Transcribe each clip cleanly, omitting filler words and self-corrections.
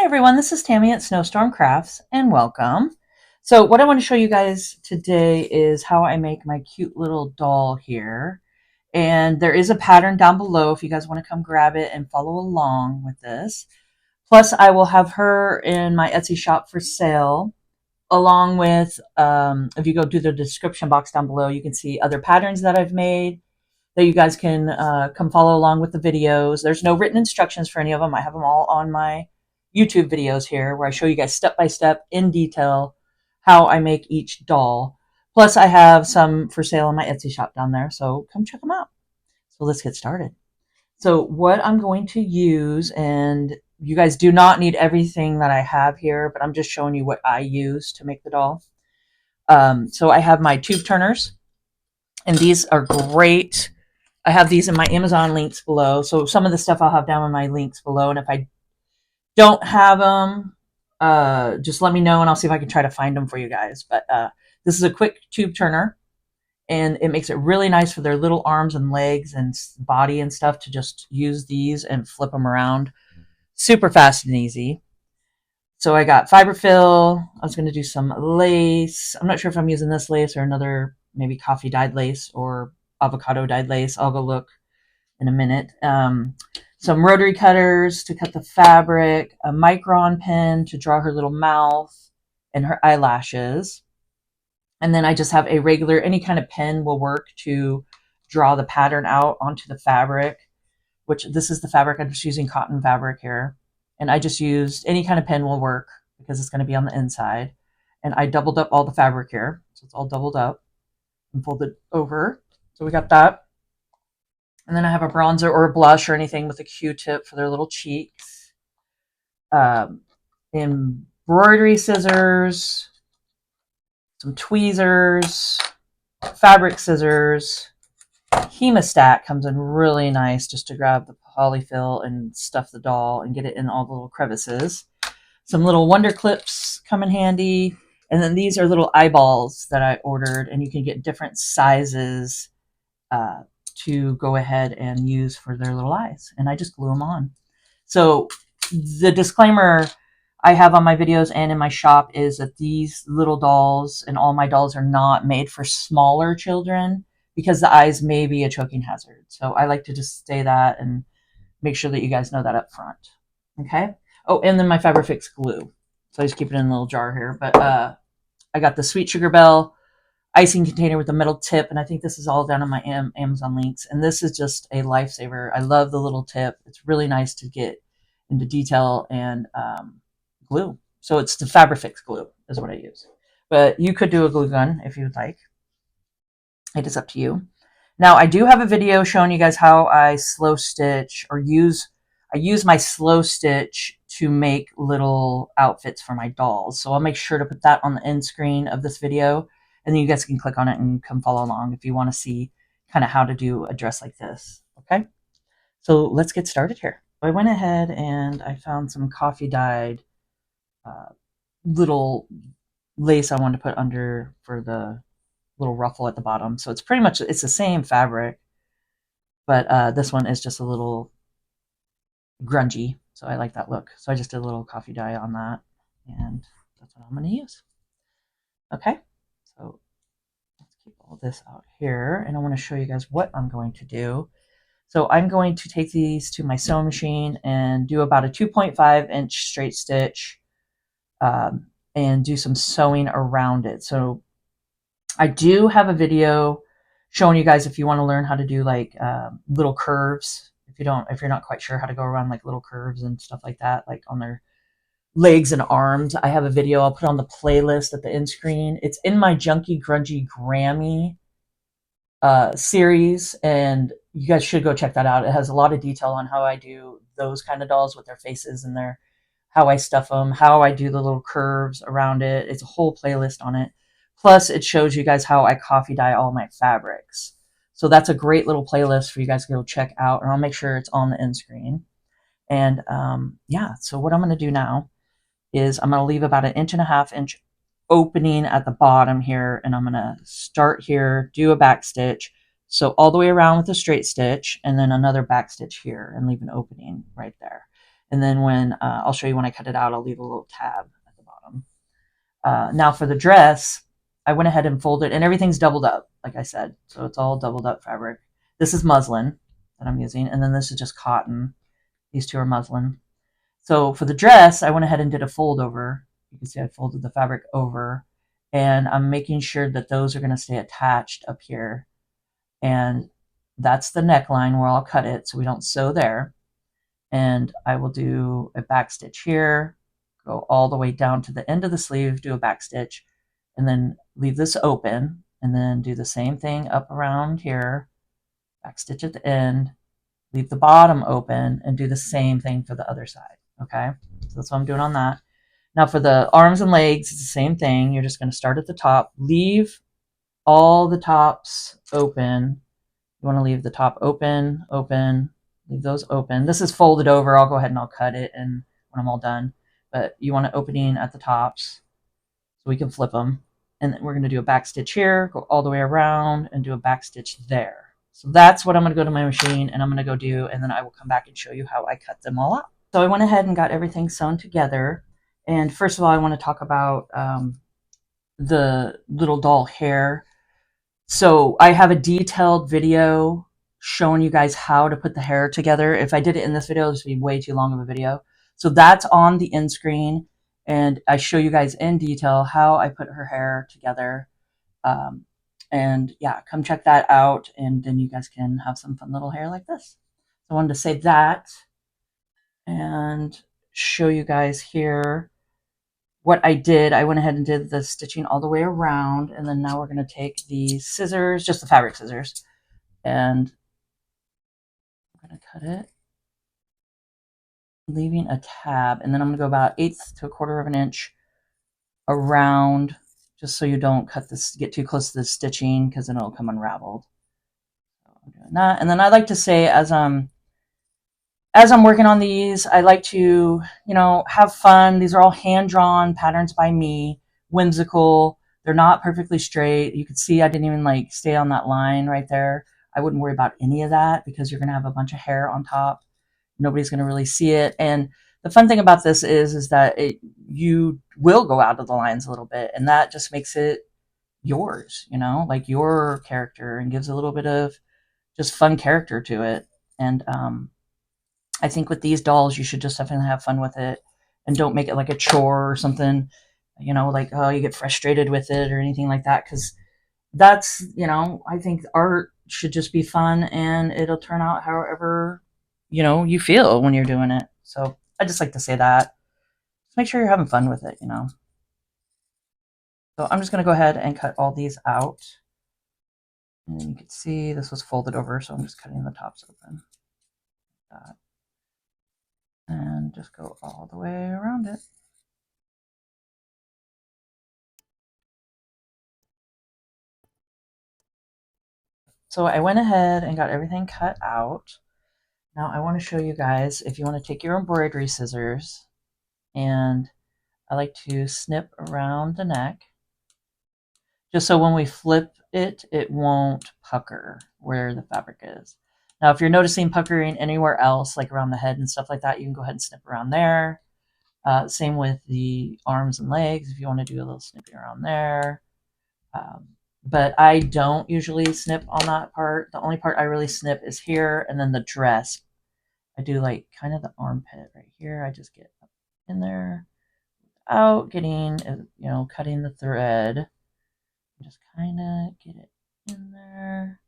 Hi everyone, this is Tammy at Snowstorm Crafts and welcome. So what I want to show you guys today is how I make my cute little doll here. And there is a pattern down below if you guys want to come grab it and follow along with this. Plus I will have her in my Etsy shop for sale along with, if you go to the description box down below, you can see other patterns that I've made that you guys can come follow along with the videos. There's no written instructions for any of them. I have them all on my YouTube videos here where I show you guys step by step in detail how I make each doll. Plus I have some for sale in my Etsy shop down there, so come check them out. So let's get started. So what I'm going to use, and you guys do not need everything that I have here, but I'm just showing you what I use to make the doll. So I have my tube turners, and these are great. I have these in my Amazon links below. So some of the stuff I'll have down in my links below. And if I don't have them, just let me know and I'll see if I can try to find them for you guys. But this is a quick tube turner and it makes it really nice for their little arms and legs and body and stuff to just use these and flip them around. Super fast and easy. So I got fiberfill. I was going to do some lace. I'm not sure if I'm using this lace or another maybe coffee dyed lace or avocado dyed lace. I'll go look in a minute. Some rotary cutters to cut the fabric, a micron pen to draw her little mouth and her eyelashes. And then I just have a regular, any kind of pen will work to draw the pattern out onto the fabric, which this is the fabric. I'm just using cotton fabric here. And I just used any kind of pen will work because it's going to be on the inside. And I doubled up all the fabric here. So it's all doubled up and folded over. So we got that. And then I have a bronzer or a blush or anything with a Q-tip for their little cheeks. Embroidery scissors, some tweezers, fabric scissors. Hemostat comes in really nice just to grab the polyfill and stuff the doll and get it in all the little crevices. Some little wonder clips come in handy. And then these are little eyeballs that I ordered, and you can get different sizes to go ahead and use for their little eyes. And I just glue them on. So the disclaimer I have on my videos and in my shop is that these little dolls and all my dolls are not made for smaller children because the eyes may be a choking hazard. So I like to just say that and make sure that you guys know that up front. Okay. Oh, and then my Fabrifix glue. So I just keep it in a little jar here. But I got the Sweet Sugar Belle icing container with a metal tip, and I think this is all down on my Amazon links. And this is just a lifesaver. I love the little tip. It's really nice to get into detail and glue. So it's the Fabrifix glue is what I use. But you could do a glue gun if you would like. It is up to you. Now I do have a video showing you guys how I slow stitch or I use my slow stitch to make little outfits for my dolls. So I'll make sure to put that on the end screen of this video, and then you guys can click on it and come follow along if you want to see kind of how to do a dress like this. Okay, so let's get started here. I went ahead and I found some coffee dyed little lace I wanted to put under for the little ruffle at the bottom. So it's pretty much, it's the same fabric, but this one is just a little grungy. So I like that look. So I just did a little coffee dye on that, and that's what I'm going to use. Okay, so let's keep all this out here, and I want to show you guys what I'm going to do. So I'm going to take these to my sewing machine and do about a 2.5-inch straight stitch and do some sewing around it. So I do have a video showing you guys if you want to learn how to do like little curves. If you're not quite sure how to go around like little curves and stuff like that, like on their legs and arms, I have a video I'll put on the playlist at the end screen. It's in my Junky Grungy Grammy series, and you guys should go check that out. It has a lot of detail on how I do those kind of dolls with their faces and how I stuff them, how I do the little curves around it. It's a whole playlist on it. Plus, it shows you guys how I coffee dye all my fabrics. So that's a great little playlist for you guys to go check out, and I'll make sure it's on the end screen. And yeah, so what I'm going to do now is I'm going to leave about an 1.5 inch opening at the bottom here, and I'm going to start here, do a back stitch, so all the way around with a straight stitch, and then another back stitch here, and leave an opening right there. And then when I'll show you when I cut it out, I'll leave a little tab at the bottom. Now for the dress, I went ahead and folded, and everything's doubled up, like I said. So it's all doubled up fabric. This is muslin that I'm using, and then this is just cotton. These two are muslin. So for the dress, I went ahead and did a fold over. You can see I folded the fabric over, and I'm making sure that those are going to stay attached up here. And that's the neckline where I'll cut it so we don't sew there. And I will do a back stitch here, go all the way down to the end of the sleeve, do a back stitch, and then leave this open, and then do the same thing up around here, back stitch at the end, leave the bottom open, and do the same thing for the other side. Okay, so that's what I'm doing on that. Now for the arms and legs, it's the same thing. You're just going to start at the top, leave all the tops open. You want to leave the top open, open, leave those open. This is folded over. I'll go ahead and I'll cut it and when I'm all done. But you want an opening at the tops so we can flip them. And then we're going to do a back stitch here, go all the way around and do a back stitch there. So that's what I'm going to go to my machine and I'm going to go do, and then I will come back and show you how I cut them all out. So I went ahead and got everything sewn together. And first of all, I want to talk about the little doll hair. So I have a detailed video showing you guys how to put the hair together. If I did it in this video, this would be way too long of a video. So that's on the end screen, and I show you guys in detail how I put her hair together. And yeah, come check that out, and then you guys can have some fun little hair like this. So I wanted to say that and show you guys here what I did. I went ahead and did the stitching all the way around, and then now we're going to take the scissors, just the fabric scissors, and I'm going to cut it, leaving a tab, and then I'm going to go about 1/8 to 1/4 of an inch around, just so you don't cut this, get too close to the stitching, because then it'll come unraveled. So I'm doing that, and then I like to say, as I'm working on these, I like to, have fun. These are all hand-drawn patterns by me, whimsical. They're not perfectly straight. You can see I didn't even like stay on that line right there. I wouldn't worry about any of that because you're going to have a bunch of hair on top. Nobody's going to really see it. And the fun thing about this is that you will go out of the lines a little bit, and that just makes it yours, like your character, and gives a little bit of just fun character to it. And I think with these dolls, you should just definitely have fun with it and don't make it like a chore or something, like, oh, you get frustrated with it or anything like that. Because that's, I think art should just be fun and it'll turn out however, you feel when you're doing it. So I just like to say that. Just make sure you're having fun with it. So I'm just going to go ahead and cut all these out. And then you can see this was folded over, so I'm just cutting the tops open. Like that. And just go all the way around it. So I went ahead and got everything cut out. Now I want to show you guys, if you want to take your embroidery scissors, and I like to snip around the neck, just so when we flip it, it won't pucker where the fabric is. Now, if you're noticing puckering anywhere else, like around the head and stuff like that, you can go ahead and snip around there. Same with the arms and legs, if you want to do a little snipping around there. But I don't usually snip on that part. The only part I really snip is here, and then the dress. I do like kind of the armpit right here. I just get up in there without getting, cutting the thread. Just kind of get it in there.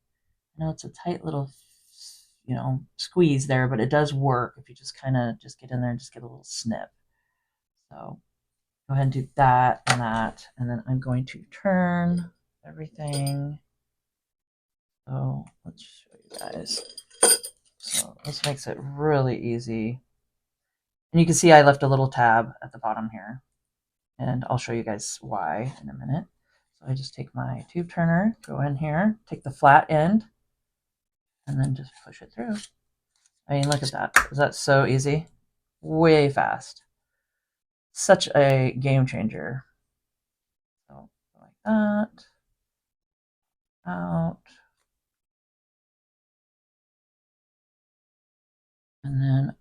I know it's a tight little, squeeze there, but it does work if you just kind of just get in there and just get a little snip. So go ahead and do that, and then I'm going to turn everything. So let's show you guys. So this makes it really easy. And you can see I left a little tab at the bottom here. And I'll show you guys why in a minute. So I just take my tube turner, go in here, take the flat end, and then just push it through. I mean, look at that. Is that so easy? Way fast. Such a game changer. So like that. Out. And then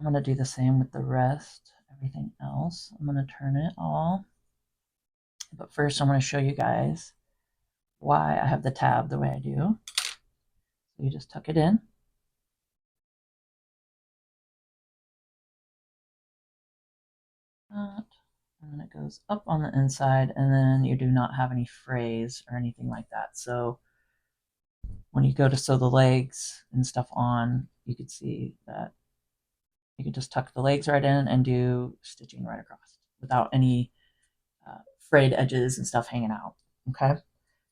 I'm going to do the same with the rest, everything else. I'm going to turn it all. But first, I'm going to show you guys why I have the tab the way I do. So you just tuck it in. And then it goes up on the inside, and then you do not have any frays or anything like that. So when you go to sew the legs and stuff on, you can see that you can just tuck the legs right in and do stitching right across without any frayed edges and stuff hanging out. Okay,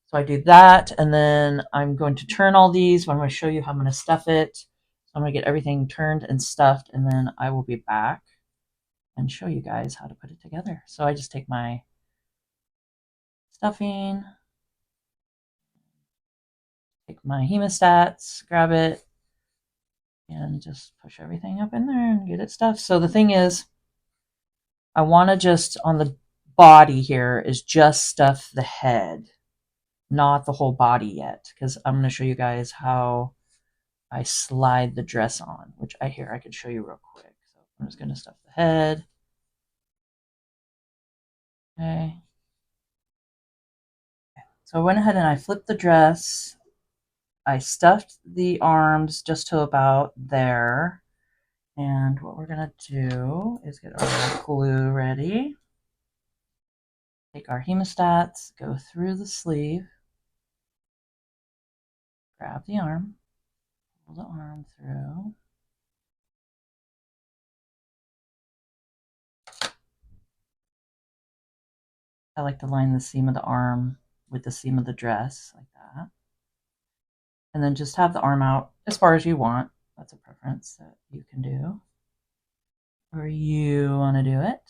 so I do that, and then I'm going to turn all these. I'm going to show you how I'm going to stuff it. So I'm going to get everything turned and stuffed, and then I will be back and show you guys how to put it together. So I just take my stuffing, take my hemostats, grab it, and just push everything up in there and get it stuffed. So the thing is, I want to just, on the body here, is just stuff the head, not the whole body yet, because I'm going to show you guys how I slide the dress on, which I could show you real quick. So I'm just going to stuff the head. Okay. So I went ahead and I flipped the dress. I stuffed the arms just to about there. And what we're going to do is get our glue ready. Take our hemostats, go through the sleeve, grab the arm, pull the arm through. I like to line the seam of the arm with the seam of the dress, like that. And then just have the arm out as far as you want. That's a preference that you can do. Or you want to do it.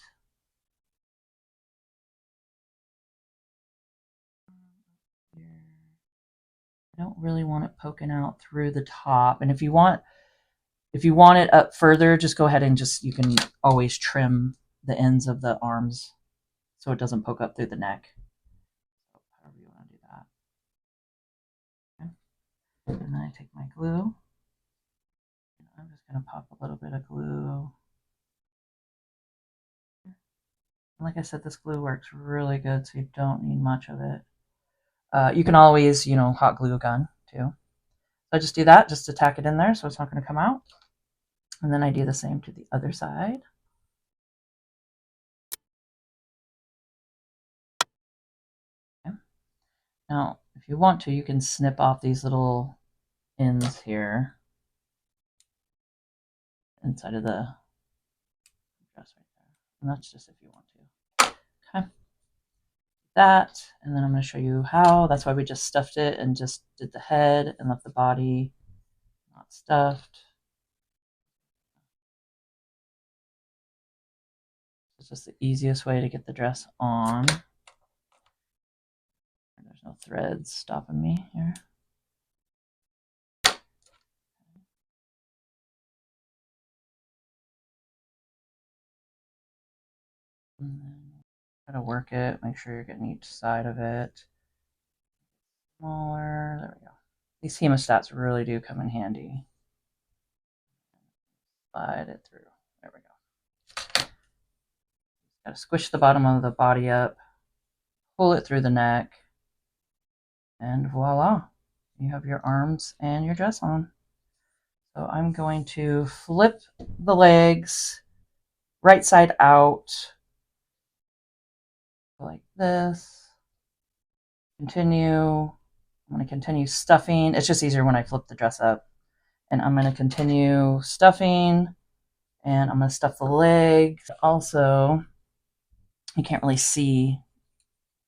I don't really want it poking out through the top. And if you want it up further, just go ahead and you can always trim the ends of the arms so it doesn't poke up through the neck. However you want to do that. Okay. And then I take my glue. I'm just going to pop a little bit of glue. And like I said, this glue works really good, so you don't need much of it. You can always, hot glue a gun too. So I just do that, just to tack it in there so it's not going to come out. And then I do the same to the other side. Okay. Now, if you want to, you can snip off these little ends here inside of the dress right there. And that's just if you want to. Okay. That, and then I'm going to show you how. That's why we just stuffed it and just did the head and left the body not stuffed. It's just the easiest way to get the dress on. There's no threads stopping me here. And then try to work it, make sure you're getting each side of it. Smaller, there we go. These hemostats really do come in handy. Slide it through, there we go. Gotta squish the bottom of the body up, pull it through the neck, and voila, you have your arms and your dress on. So I'm going to flip the legs right side out like this. Continue. I'm going to continue stuffing. It's just easier when I flip the dress up. And I'm going to continue stuffing, and I'm going to stuff the legs. Also, you can't really see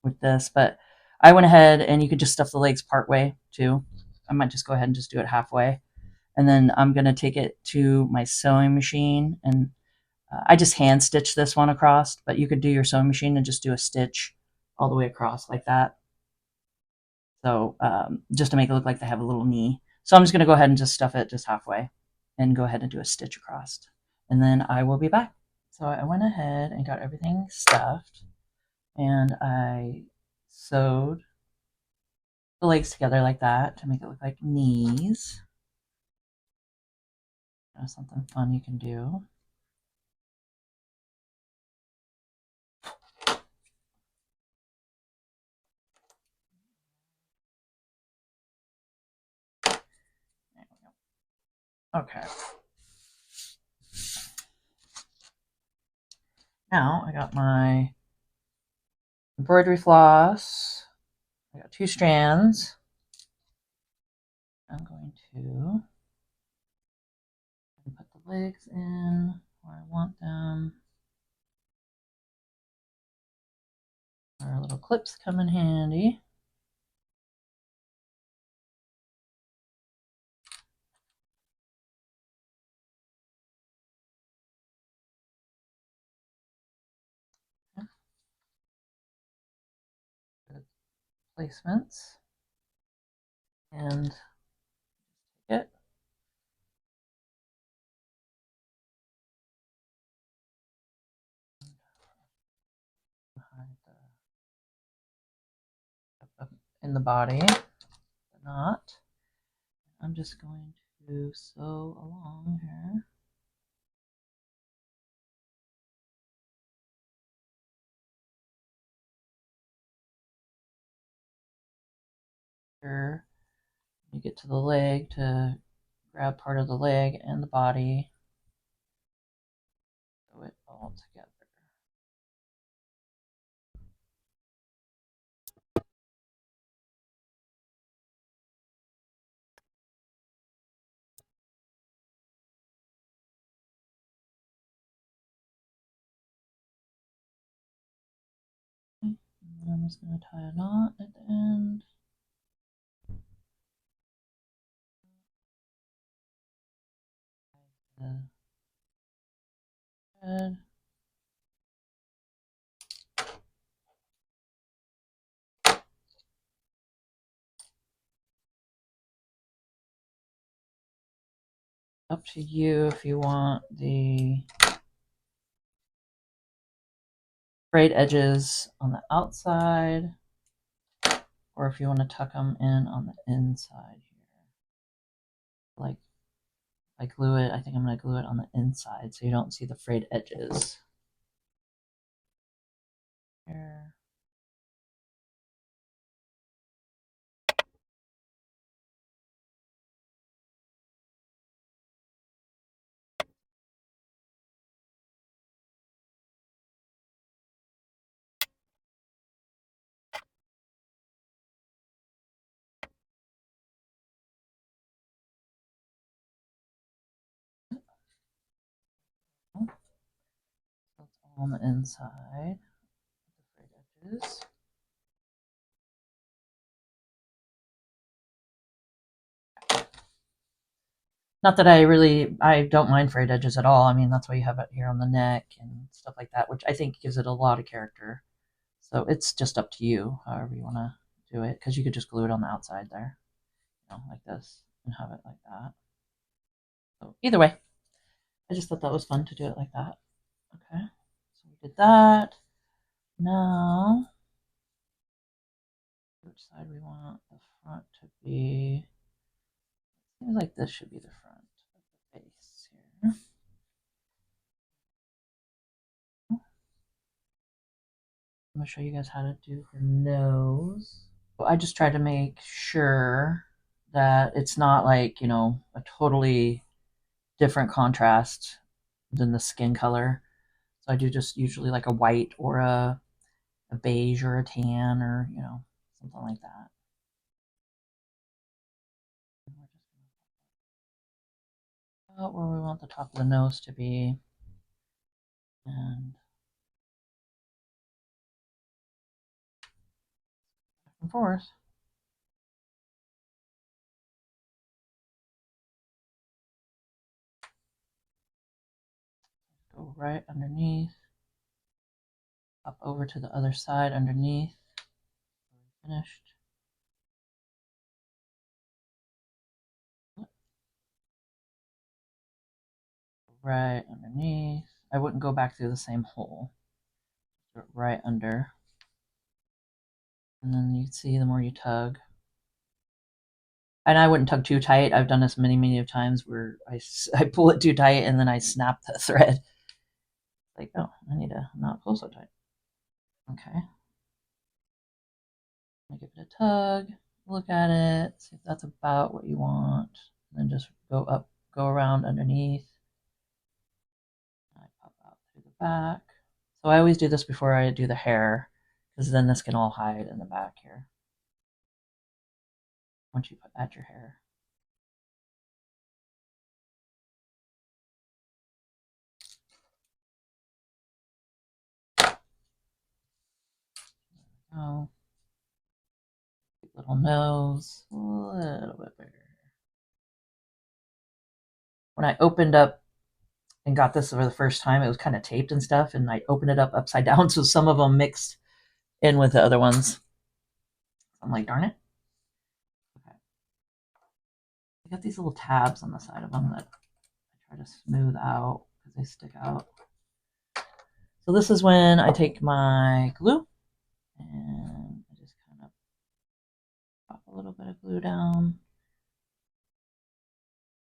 with this, but I went ahead and you could just stuff the legs part way too. I might just go ahead and just do it halfway. And then I'm going to take it to my sewing machine, and I just hand stitch this one across, but you could do your sewing machine and just do a stitch all the way across like that. So just to make it look like they have a little knee. So I'm just going to go ahead and just stuff it just halfway and go ahead and do a stitch across. And then I will be back. So I went ahead and got everything stuffed, and I sewed the legs together like that to make it look like knees. That's something fun you can do. Okay. Now I got my embroidery floss. I got 2 strands. I'm going to put the legs in where I want them. Our little clips come in handy. Good placements. And it. Behind in the body, the knot. I'm just going to sew along here. Here, you get to the leg to grab part of the leg and the body, sew it all together. And I'm just going to tie a knot at the end. The thread. Up to you if you want the frayed edges on the outside or if you want to tuck them in on the inside here. Like I glue it, I think I'm going to glue it on the inside so you don't see the frayed edges. Here. That's all on the inside. The frayed edges. Not that I don't mind frayed edges at all. I mean, that's why you have it here on the neck and stuff like that, which I think gives it a lot of character. So it's just up to you, however you want to do it, because you could just glue it on the outside there, like this, and have it like that. So either way, I just thought that was fun to do it like that. Okay, so we did that. Now, which side we want the front to be? Seems like this should be the front of the face here. I'm gonna show you guys how to do her nose. I just try to make sure that it's not like, a totally different contrast than the skin color. So I do just usually like a white or a beige or a tan or, something like that. About where we want the top of the nose to be. And back and forth. Go right underneath. Up over to the other side underneath. Finished. Right underneath. I wouldn't go back through the same hole. Right under. And then you see the more you tug. And I wouldn't tug too tight. I've done this many, many times where I pull it too tight and then I snap the thread. Like, oh, I need to not pull so tight. Okay. I'll give it a tug, look at it, see if that's about what you want, and then just go up go around underneath. I pop out through the back. So I always do this before I do the hair, because then this can all hide in the back here once you add your hair. Oh, little nose, a little bit bigger. When I opened up and got this for the first time, it was kind of taped and stuff, and I opened it up upside down, so some of them mixed in with the other ones. I'm like, darn it. Okay. I got these little tabs on the side of them that I try to smooth out because they stick out. So this is when I take my glue and I just kind of pop a little bit of glue down.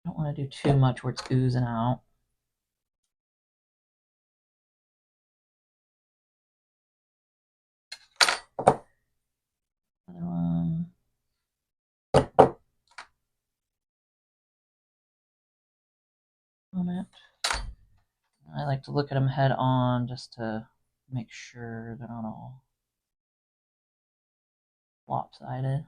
I don't want to do too much where it's oozing out. Other one. On it. I like to look at them head on just to make sure they're not all lopsided.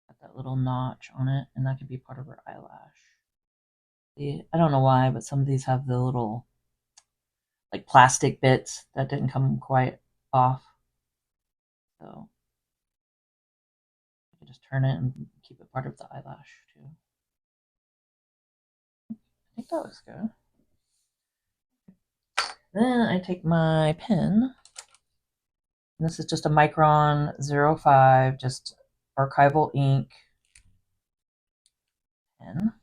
Got that little notch on it, and that could be part of her eyelash. I don't know why, but some of these have the little like plastic bits that didn't come quite off. So I can just turn it and keep it part of the eyelash too. I think that looks good. Then I take my pen. And this is just a Micron 05, just archival ink pen.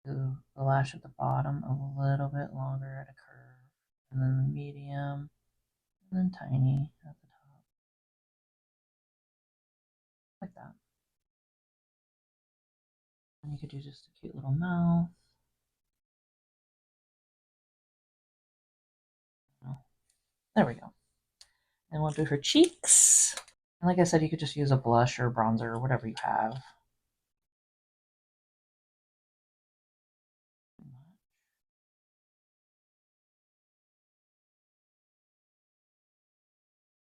Do the lash at the bottom a little bit longer at a curve, and then medium, and then tiny at the top, like that. And you could do just a cute little mouth. There we go. And we'll do her cheeks. And like I said, you could just use a blush or bronzer or whatever you have.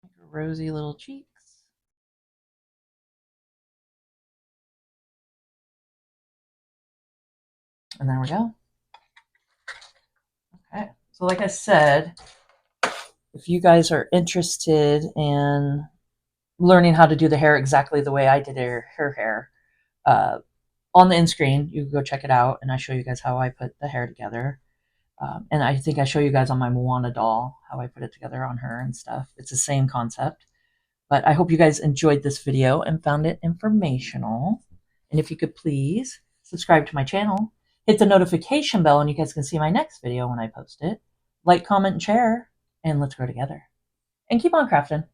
Make her rosy little cheeks. And there we go. Okay. So like I said, if you guys are interested in learning how to do the hair exactly the way I did her hair, on the end screen, you can go check it out, and I show you guys how I put the hair together. And I think I show you guys on my Moana doll how I put it together on her and stuff. It's the same concept. But I hope you guys enjoyed this video and found it informational. And if you could please subscribe to my channel, hit the notification bell, and you guys can see my next video when I post it. Like, comment, and share, and let's grow together. And keep on crafting.